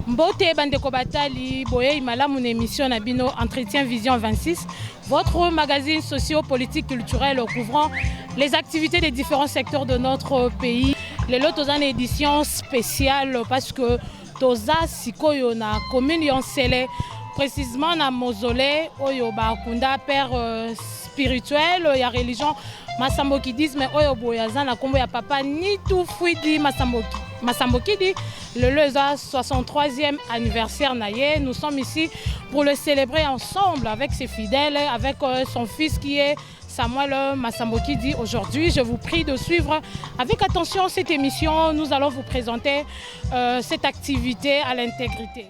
Mbote bandeko batali boye imalamu na émission na bino Entretien Vision 26, votre magazine socio-politique culturel couvrant les activités des différents secteurs de notre pays. Les lots dans une édition spéciale parce que toza sikoyo na commune Yonsele, précisément na mausolée oyo bakunda père spirituel ya religion Masambokidisme oyo boyaza na kombo ya papa Nitu Fwidi Masambokidi. Le 63e anniversaire naïe, nous sommes ici pour le célébrer ensemble avec ses fidèles, avec son fils qui est Samuel Masambokidi. Aujourd'hui, je vous prie de suivre avec attention cette émission. Nous allons vous présenter cette activité à l'intégrité.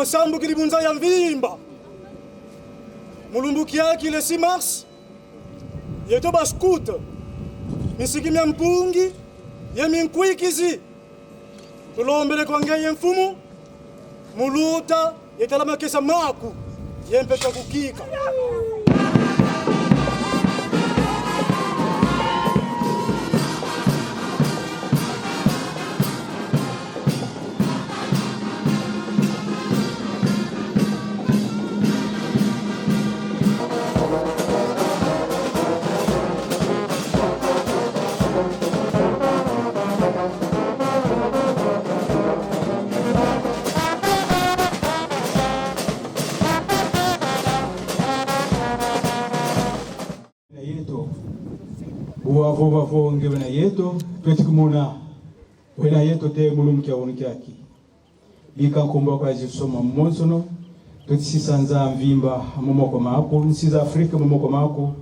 Masambo kilibunza ya mvimba mulumbuki yake le 6 mars yeto baskuta misiki mya mpungi ye minkwikizi tulombele kwa ngeye mfumu muluta yetala makesa maku yempeta kukika wafo ngebe na yeto twetikumuna wena yeto te mulumkia wonkiaki bika nkombo kwa jisoma monsono twetisisanza mvimba momoko mako nsiza Afrika momoko mako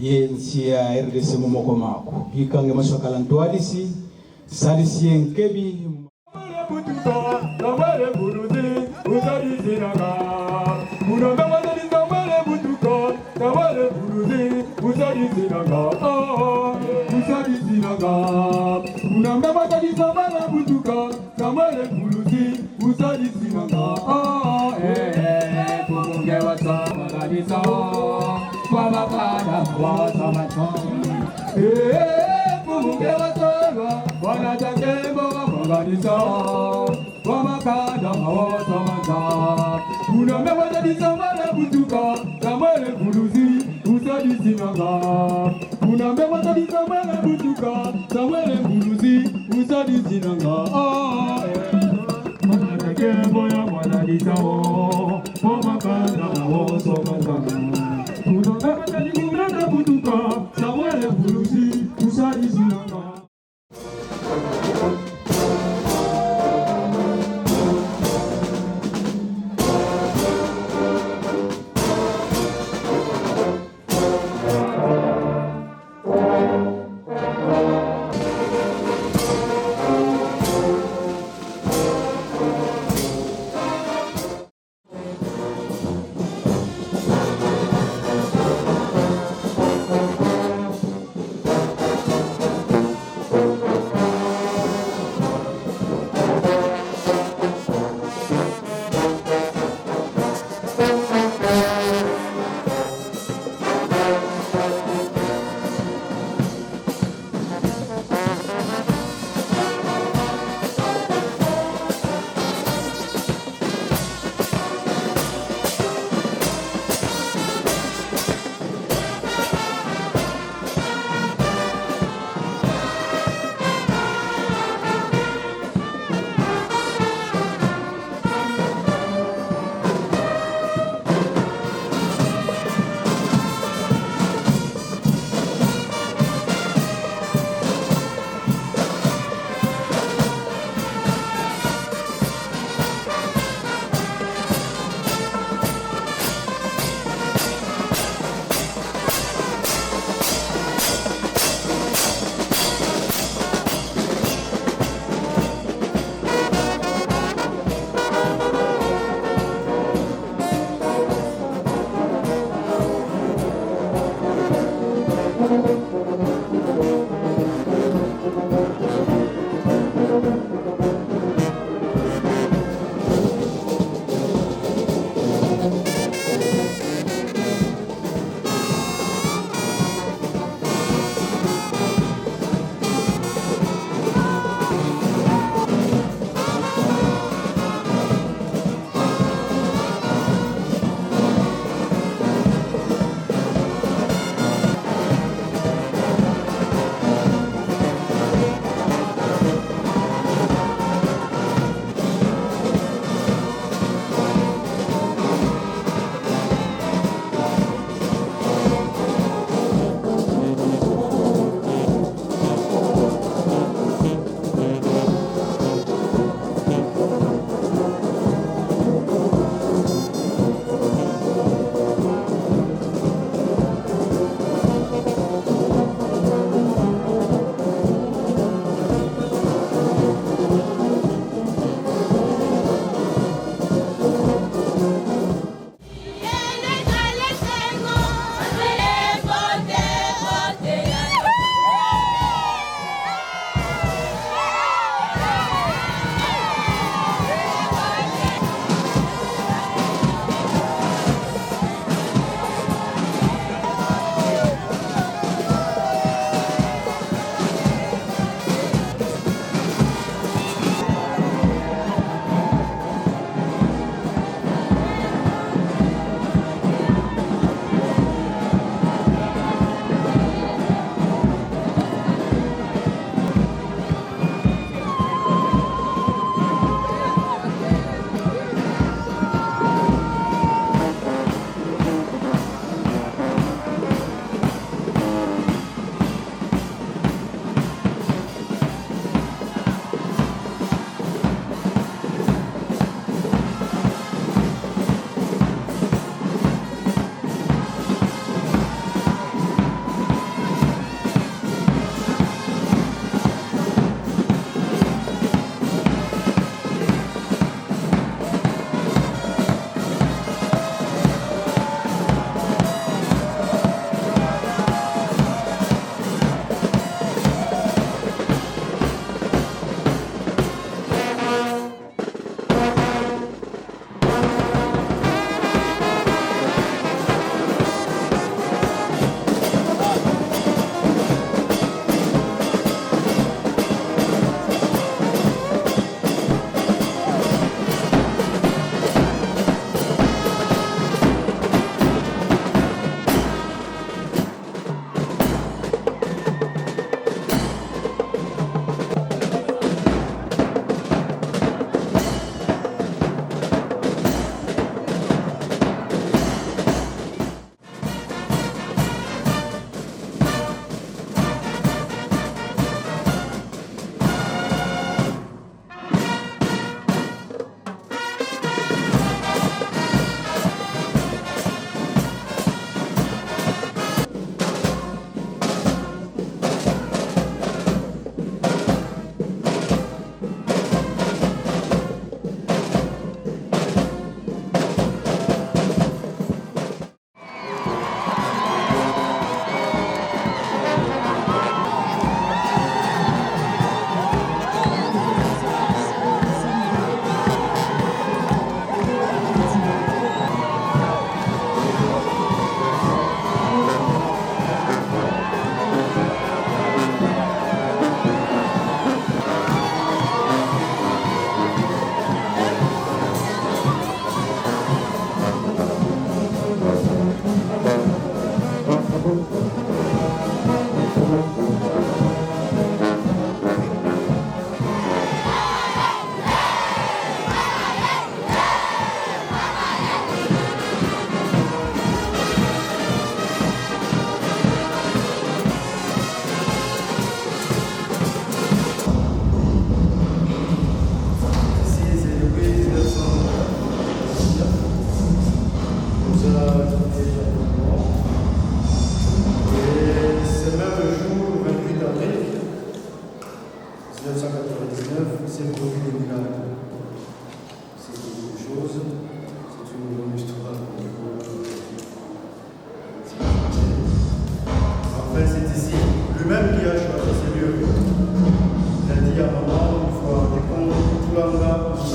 ye nsi ya RDC momoko mako bika nge maswakala ntwadisi sadisi nkebi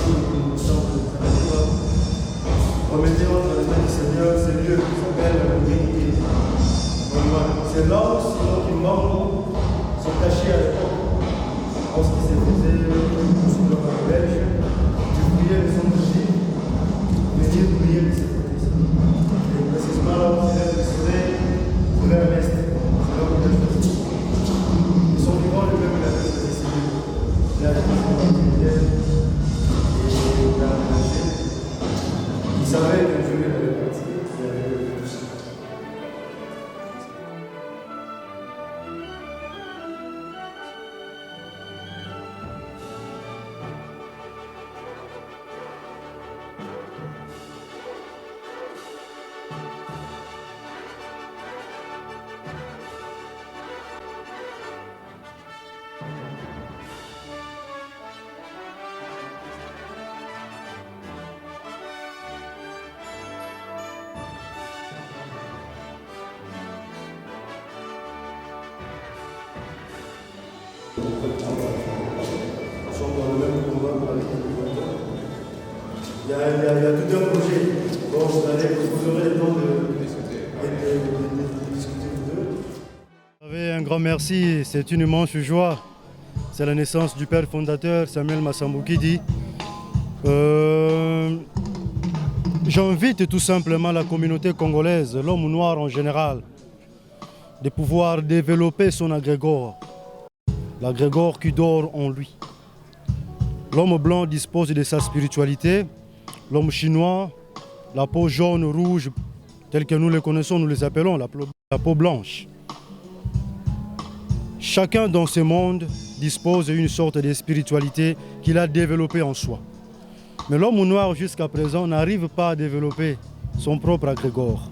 nous sommes remettons dans les mains du Seigneur ces lieux qui s'appellent la vérité. C'est là aussi qui manquent, sont cachés à l'époque. Lorsqu'il s'est posé sur le camp belge, tu priais les hommes juifs, venir prier de ces côtés. Et précisément là où il est le soleil, pour l'est, c'est là où il est choisi. Ils sont vivants, le peuple a fait décider. Il y a des gens qui viennent et il a relâché. Il savait que Dieu allait partir, il avait fait tout ça. Nous sommes dans le même combat avec les Rwandais. Il y a tout un projet. Bon, vous aurez le temps de discuter vous deux. Vous savez, un grand merci, c'est une immense joie. C'est la naissance du père fondateur Samuel Massamboukidi. J'invite tout simplement la communauté congolaise, l'homme noir en général, de pouvoir développer son agrégore. L'agrégore qui dort en lui. L'homme blanc dispose de sa spiritualité. L'homme chinois, la peau jaune, rouge, telle que nous les connaissons, nous les appelons la peau blanche. Chacun dans ce monde dispose d'une sorte de spiritualité qu'il a développée en soi. Mais l'homme noir jusqu'à présent n'arrive pas à développer son propre agrégore.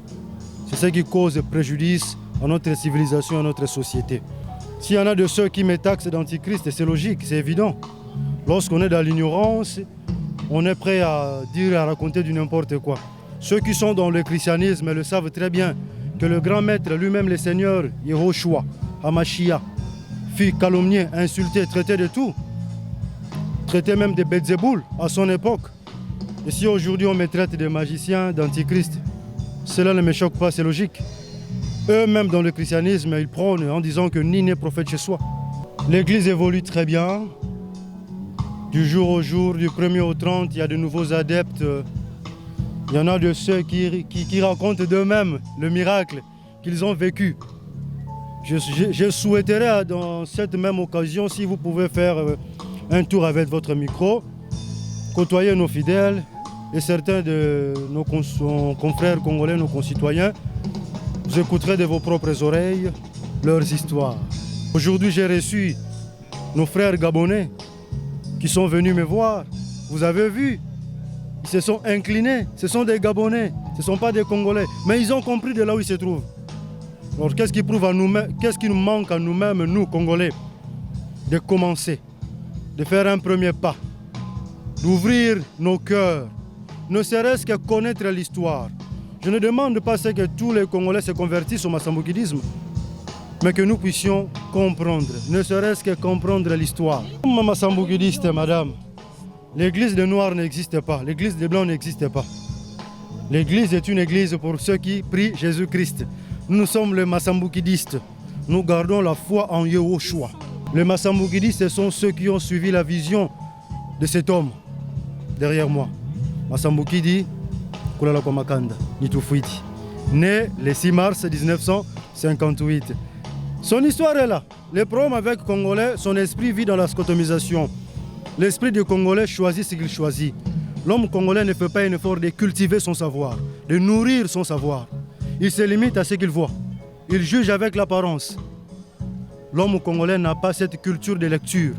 C'est ce qui cause préjudice à notre civilisation, à notre société. S'il y en a de ceux qui me taxent d'antichrist, c'est logique, c'est évident. Lorsqu'on est dans l'ignorance, on est prêt à dire et à raconter du n'importe quoi. Ceux qui sont dans le christianisme le savent très bien que le grand maître, lui-même le Seigneur, Yehoshua, Hamashia, fut calomnié, insulté, traité de tout. Traité même de Belzéboul à son époque. Et si aujourd'hui on me traite de magicien, d'antichrist, cela ne me choque pas, c'est logique. Eux-mêmes dans le christianisme, ils prônent en disant que ni n'est prophète chez soi. L'Église évolue très bien. Du jour au jour, du 1er au 30, il y a de nouveaux adeptes. Il y en a de ceux qui racontent d'eux-mêmes le miracle qu'ils ont vécu. Je souhaiterais dans cette même occasion, si vous pouvez faire un tour avec votre micro, côtoyer nos fidèles et certains de nos confrères congolais, nos concitoyens. Vous écouterez de vos propres oreilles leurs histoires. Aujourd'hui, j'ai reçu nos frères gabonais qui sont venus me voir. Vous avez vu, ils se sont inclinés. Ce sont des Gabonais, ce ne sont pas des Congolais. Mais ils ont compris de là où ils se trouvent. Alors qu'est-ce qui prouve à nous-mêmes, qu'est-ce qui nous manque à nous-mêmes, nous Congolais? De commencer, de faire un premier pas, d'ouvrir nos cœurs, ne serait-ce que connaître l'histoire. Je ne demande pas que tous les Congolais se convertissent au massamboukidisme, mais que nous puissions comprendre, ne serait-ce que comprendre l'histoire. Comme massamboukidiste, madame, l'église des Noirs n'existe pas, l'église des Blancs n'existe pas. L'église est une église pour ceux qui prient Jésus-Christ. Nous sommes les massamboukidistes, nous gardons la foi en Yehoshua. Les massamboukidistes sont ceux qui ont suivi la vision de cet homme derrière moi. Massamboukidi Kulala Kwamakanda, Nitoufuiti, né le 6 mars 1958. Son histoire est là. Le problème avec Congolais, son esprit vit dans la scotomisation. L'esprit du Congolais choisit ce qu'il choisit. L'homme congolais ne fait pas un effort de cultiver son savoir, de nourrir son savoir. Il se limite à ce qu'il voit. Il juge avec l'apparence. L'homme congolais n'a pas cette culture de lecture.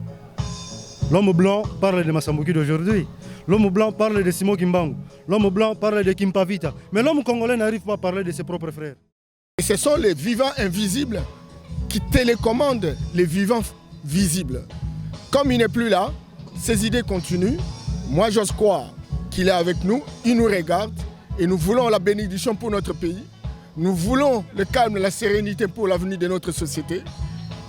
L'homme blanc parle de Massamboukidi d'aujourd'hui. L'homme blanc parle de Simon Kimbangu. L'homme blanc parle de Kimpavita. Mais l'homme congolais n'arrive pas à parler de ses propres frères. Et ce sont les vivants invisibles qui télécommandent les vivants visibles. Comme il n'est plus là, ses idées continuent. Moi, j'ose croire qu'il est avec nous, il nous regarde et nous voulons la bénédiction pour notre pays. Nous voulons le calme, la sérénité pour l'avenir de notre société.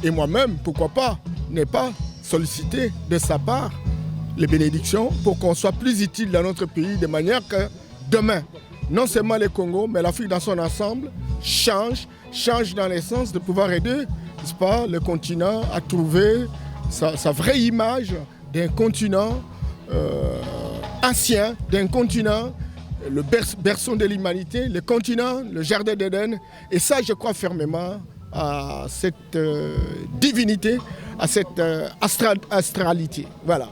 Et moi-même, pourquoi pas, n'ai pas sollicité de sa part les bénédictions pour qu'on soit plus utile dans notre pays de manière que demain, non seulement le Congo, mais l'Afrique dans son ensemble change dans le sens de pouvoir aider, n'est-ce pas, le continent à trouver sa vraie image d'un continent ancien, d'un continent, le berceau de l'humanité, le continent, le jardin d'Éden. Et ça, je crois fermement à cette divinité, à cette astralité. Voilà.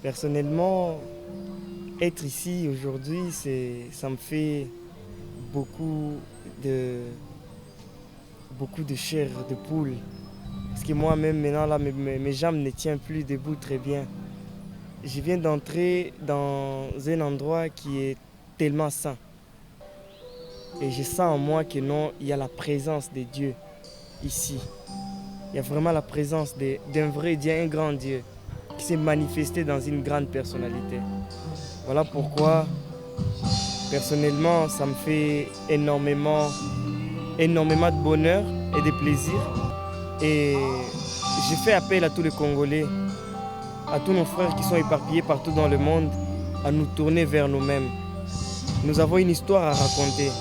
Personnellement, être ici aujourd'hui, ça me fait beaucoup de chair de poule. Parce que moi-même, maintenant, là, mes jambes ne tiennent plus debout très bien. Je viens d'entrer dans un endroit qui est tellement saint. Et je sens en moi que non, il y a la présence de Dieu ici. Il y a vraiment la présence d'un vrai Dieu, un grand Dieu, qui s'est manifesté dans une grande personnalité. Voilà pourquoi, personnellement, ça me fait énormément de bonheur et de plaisir. Et je fais appel à tous les Congolais, à tous nos frères qui sont éparpillés partout dans le monde, à nous tourner vers nous-mêmes. Nous avons une histoire à raconter.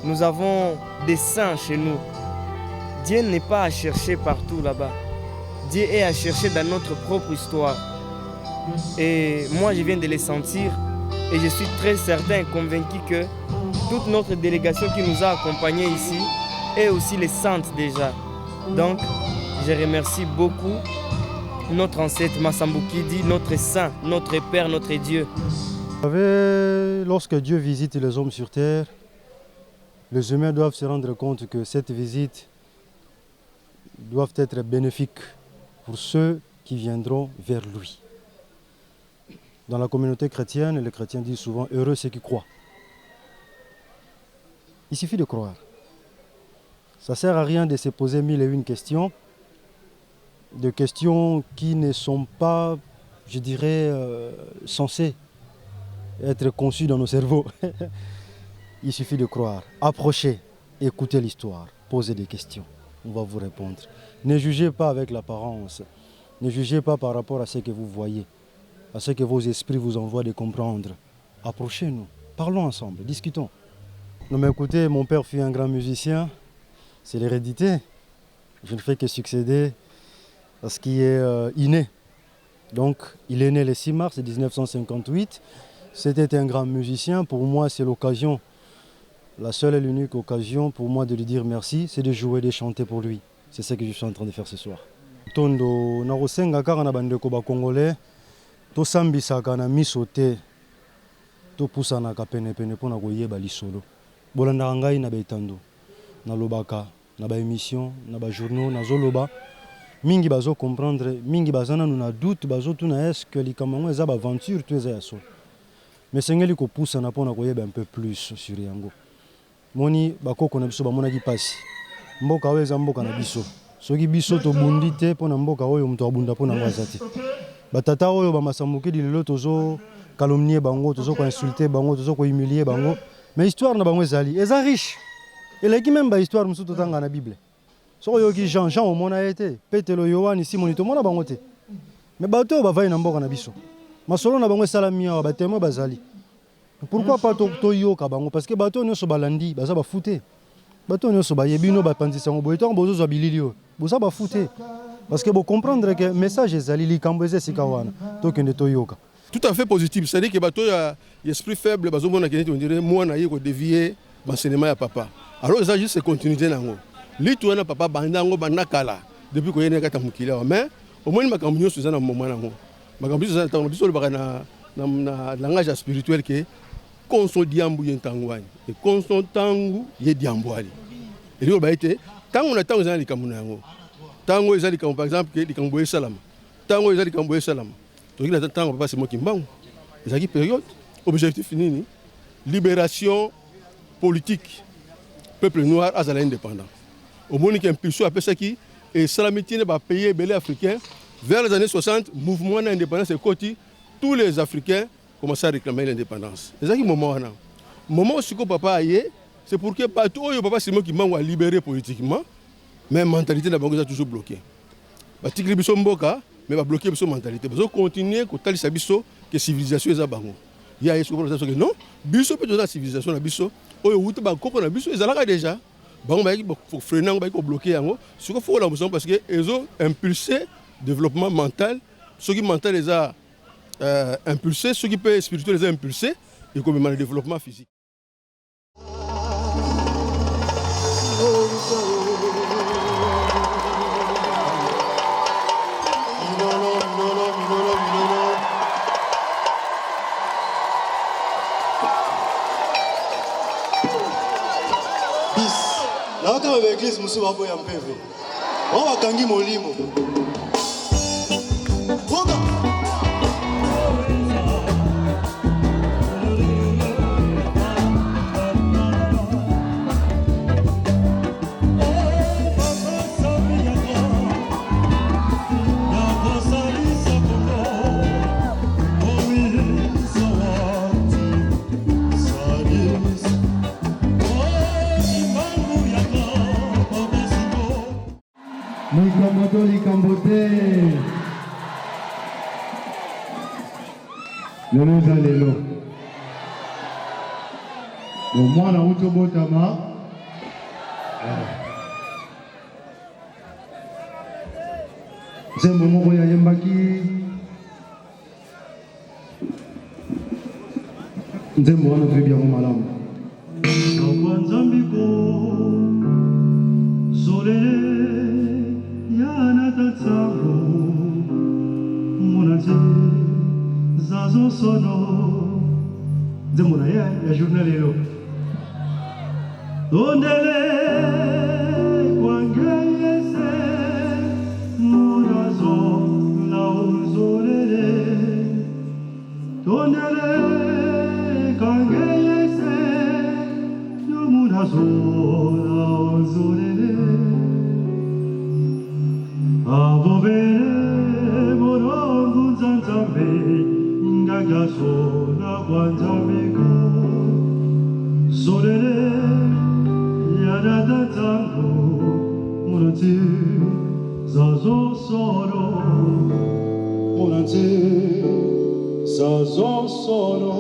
Nous avons des saints chez nous. Dieu n'est pas à chercher partout là-bas. Dieu est à chercher dans notre propre histoire. Et moi, je viens de les sentir. Et je suis très certain, convaincu que toute notre délégation qui nous a accompagnés ici est aussi les saintes déjà. Donc, je remercie beaucoup notre ancêtre Massambukidi, notre saint, notre Père, notre Dieu. Vous savez, lorsque Dieu visite les hommes sur terre, les humains doivent se rendre compte que cette visite doit être bénéfique pour ceux qui viendront vers lui. Dans la communauté chrétienne, les chrétiens disent souvent « heureux ceux qui croient ». Il suffit de croire. Ça ne sert à rien de se poser mille et une questions, des questions qui ne sont pas, je dirais, censées être conçues dans nos cerveaux. Il suffit de croire. Approchez, écoutez l'histoire, posez des questions. On va vous répondre. Ne jugez pas avec l'apparence. Ne jugez pas par rapport à ce que vous voyez, à ce que vos esprits vous envoient de comprendre. Approchez-nous, parlons ensemble, discutons. Non mais écoutez, mon père fut un grand musicien, c'est l'hérédité. Je ne fais que succéder à ce qui est inné. Donc, il est né le 6 mars 1958. C'était un grand musicien. Pour moi, c'est l'occasion, la seule et l'unique occasion pour moi de lui dire merci, c'est de jouer, de chanter pour lui. C'est ce que je suis en train de faire ce soir. Tondo na kosenga kaka na bandeko ba congolais to sambisaka na miso te to pusanaka pene pene pona koyeba lisolo. Bolandaka ngai na betando na lobaka na ba émission na ba journaux na zoloba mingi bazo comprendre mingi bazana nous na doute bazo tuna est-ce que likambo eza ba aventure to eza ya solo. mais sengeli ko poussa na pona koyeba un peu plus sur yango. Moni bakoko na biso bamona ki pasi. Mboka oyo eza mboka na biso. Soki biso to bundi te pona mboka oyo muto abunda pona ngwazati. Batata oyo bamasamuki lelo tozo calomnier bango, tozo ko insulter bango, tozo ko humilier bango. Mais histoire na bango ezali, eza riche. Eleki même ba histoire musu totanga na Bible. Soko yoki Jean au mona été, Petelo Yohani Simoni to mona bango te. Mais bato ba vai na mboka na biso. Masolo na bango salamia ba témoin bazali. Pourquoi pas to yoka bango parce que bato nyonso balandi, baza ba fouté. Bato nyonso ba yebino ba pandisa ngo boyeto bozo za bililio. Boza ba fouté. Parce que vous comprendre que message ezali likambo ezesika wana. To kende to yoka. Tout à fait positif, c'est-à-dire que bato ya esprit faible bazo mona kende on dirait moi na yeko dévier l'enseignement ya papa. Alors ça juste continuité nango. Litu wana papa bandango banakala depuis ko yene kata mukila mais au moins makambo nyonso za na moment nango. Makambo nyonso za na biso le baka na langage spirituel que konso diambu yentangwani et konso tangu ye diambwali. Et lui ba été tangu na tangu za likambo nango. Tango ezali likambo par exemple que likambo salama. Tango ezali likambo salama. To kila tango papa c'est moi qui mbangu. Ezaki période objectif fini libération politique peuple noir à l'indépendance. Au moins qu'il y a une impulsion après ça qui et Salamitienne va payer belé africain vers les années 60 mouvement d'indépendance et côté tous les Africains commençaient à réclamer l'indépendance. C'est ça qui moment là. Moment où ce que papa a eu, c'est pour que partout où papa c'est moi qui m'a libéré politiquement, mais mentalité de la banque est toujours bloquée. Bah tigri biso mboka mais va bloquer biso mentalité. Parce que continuer que tali sabiso que civilisation est à bango. Il y a ce que non, biso peut la civilisation na biso. Oyo wuta ba koko na biso ezalaka déjà. Bango ba faut freiner ba ko bloquer yango. Ce qu'il faut la motion parce que ils ont impulsé développement mental, ce qui mental les a impulsé, ce qui peut spirituel les a impulsé et comme le développement physique. Là, quand on va l'église, nous va boire un peu. On va gagner mon limo. Lelo za lelo. Mwana utobotama. Zembo moko ya yembaki. Zembo wana vibia mo malamu. Nzambiko zolele yana tatsango munaze zazo sono zembo na ya journal lelo dondele kwangese munazo la uzolele dondele kwangese munazo la uzolele avovere morongo nzanzambe ngagaso na kwanzameko solele yanadatango munati zazo soro munati zazo soro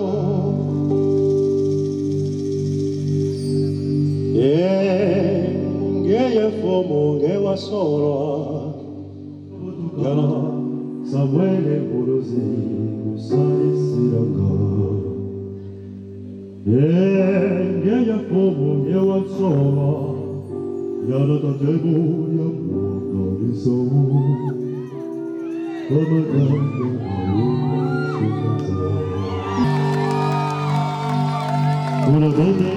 ngeye fomo ngewa soro yana Samuele Bolozi Usai Siranga Ngeya Fomo Ngewa Tsoma Yana Tatego Yamuka Risau Kamadande Shukata Unadande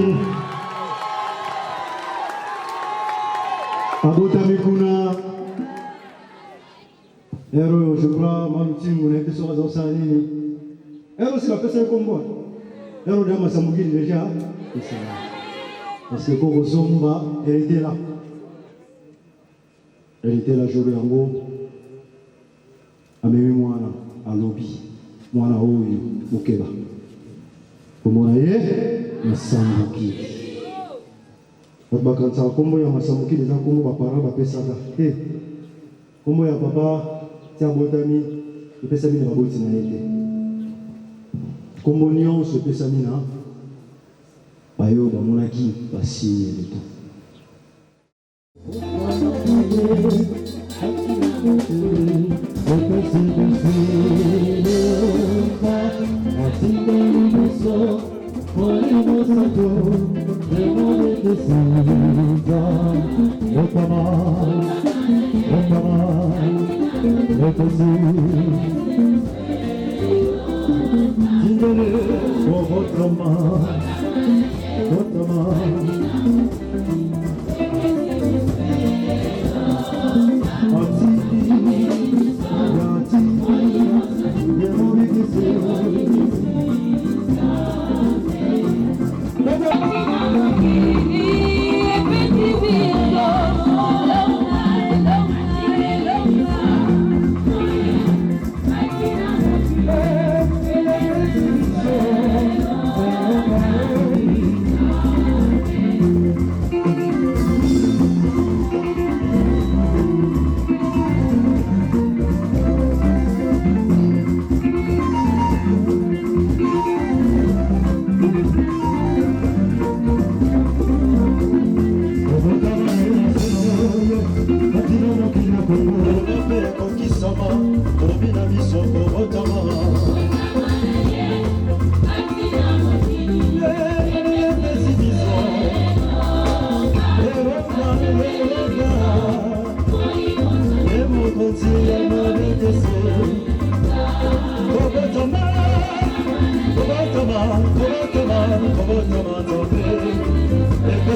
Abuta Mikuna Ero, je crois, Mamti, mon été sur la Zansanini. Ero, c'est la personne comme moi. Elle a Massamouki déjà. Parce que Koko Zomba, elle était là. Elle était là, jour de Yango. Amemi Mwana, à lobby. Mwana Oyo, Mokeba. Comment on est Massamouki. Bakansa kombo ya Massamouki les kombo ba parents ba pesaka. Eh. Kombo ya papa tia botami, pesa mina ba boti na yete. Kombo nyonso pesa mina. Bayo ba monaki basi le temps.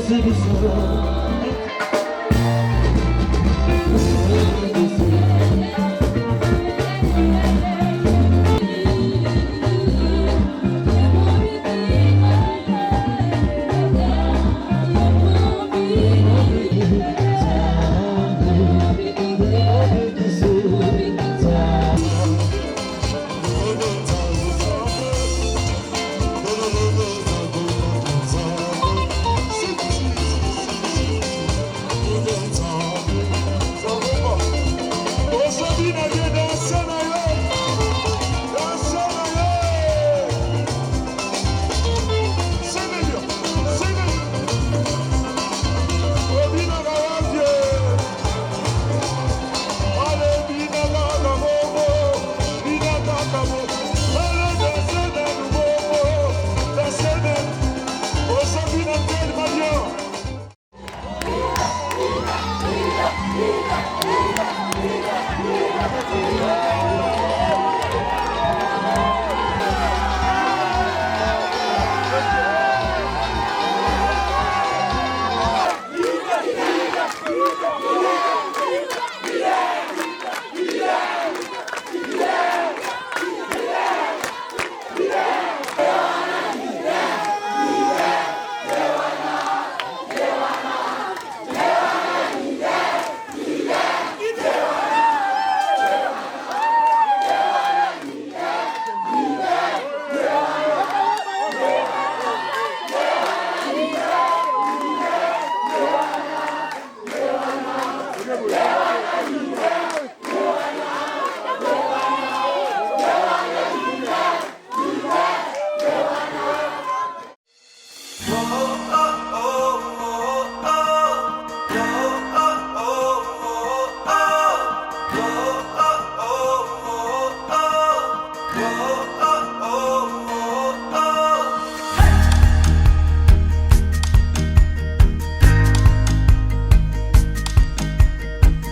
Thank you.